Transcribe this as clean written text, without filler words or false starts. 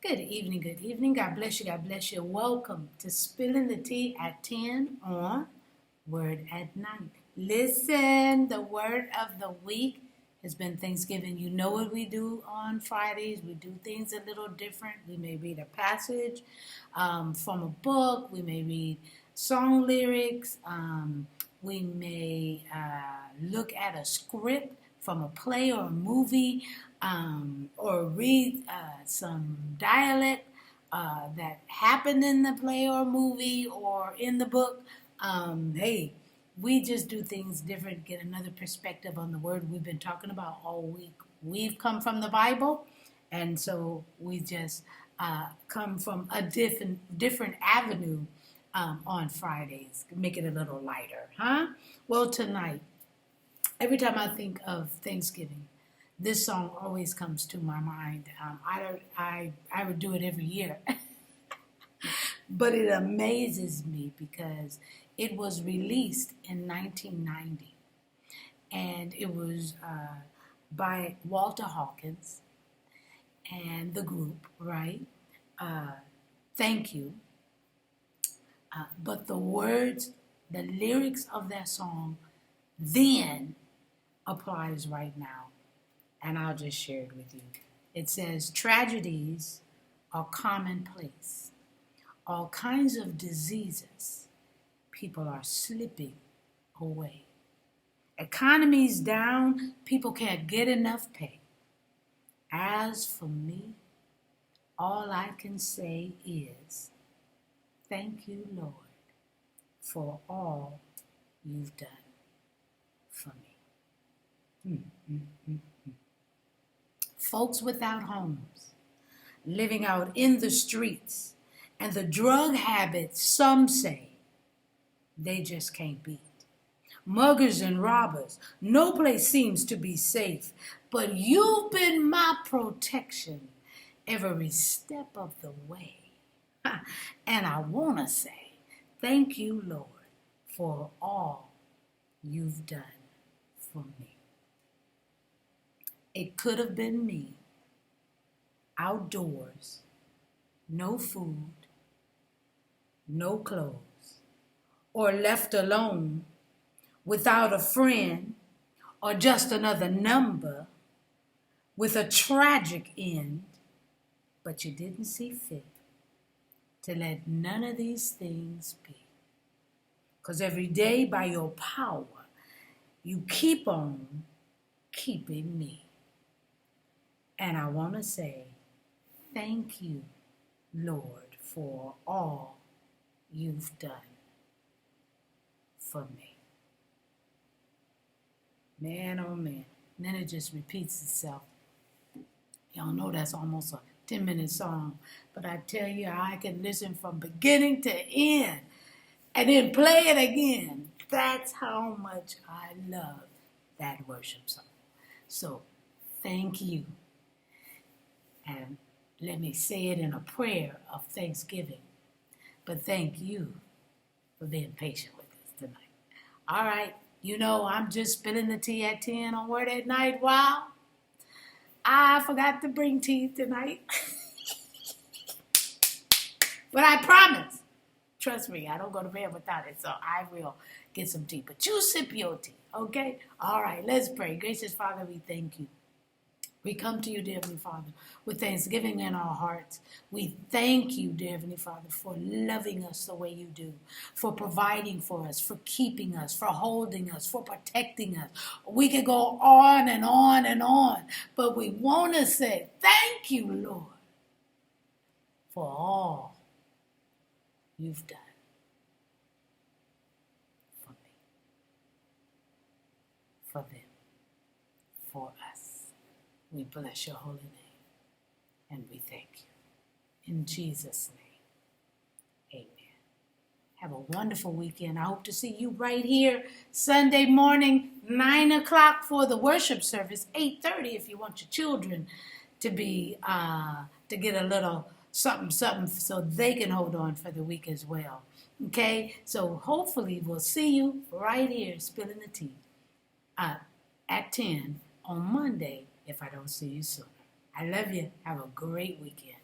Good evening, good evening. God bless you, God bless you. Welcome to Spilling the Tea at 10 on Word at Night. Listen, the word of the week has been Thanksgiving. You know what we do on Fridays. We do things a little different. We may read a passage from a book. We may read song lyrics. We may look at a script from a play or a movie, or read some dialect that happened in the play or movie or in the book. Hey, we just do things different, get another perspective on the word we've been talking about all week. We've come from the Bible, and so we just come from a different avenue on Fridays, make it a little lighter, huh? Well, tonight, every time I think of Thanksgiving, this song always comes to my mind. I would do it every year, but it amazes me because it was released in 1990, and it was by Walter Hawkins and the group, right? Thank you. But the words, the lyrics of that song then applies right now. And I'll just share it with you. It says, tragedies are commonplace. All kinds of diseases. People are slipping away. Economy's down. People can't get enough pay. As for me, all I can say is, thank you, Lord, for all you've done for me. Folks without homes, living out in the streets, and the drug habits some say they just can't beat. Muggers and robbers, no place seems to be safe, but you've been my protection every step of the way. And I want to say, thank you, Lord, for all you've done for me. It could have been me, outdoors, no food, no clothes, or left alone without a friend, or just another number with a tragic end, but you didn't see fit to let none of these things be. Because every day by your power, you keep on keeping me. And I want to say, thank you, Lord, for all you've done for me. Man, oh man. And then it just repeats itself. Y'all know that's almost a 10-minute song. But I tell you, I can listen from beginning to end and then play it again. That's how much I love that worship song. So, thank you. And let me say it in a prayer of thanksgiving. But thank you for being patient with us tonight. All right. You know, I'm just spilling the tea at 10 on Word at Night. Wow. I forgot to bring tea tonight. But I promise. Trust me, I don't go to bed without it. So I will get some tea. But you sip your tea, okay? All right, let's pray. Gracious Father, we thank you. We come to you, dear Heavenly Father, with thanksgiving in our hearts. We thank you, dear Heavenly Father, for loving us the way you do, for providing for us, for keeping us, for holding us, for protecting us. We could go on and on and on, but we want to say thank you, Lord, for all you've done for me, for them, for us. We bless your holy name, and we thank you. In Jesus' name, amen. Have a wonderful weekend. I hope to see you right here Sunday morning, 9 o'clock for the worship service, 8:30 if you want your children to be, to get a little something so they can hold on for the week as well. Okay? So hopefully we'll see you right here spilling the tea at 10 on Monday, if I don't see you sooner. I love you. Have a great weekend.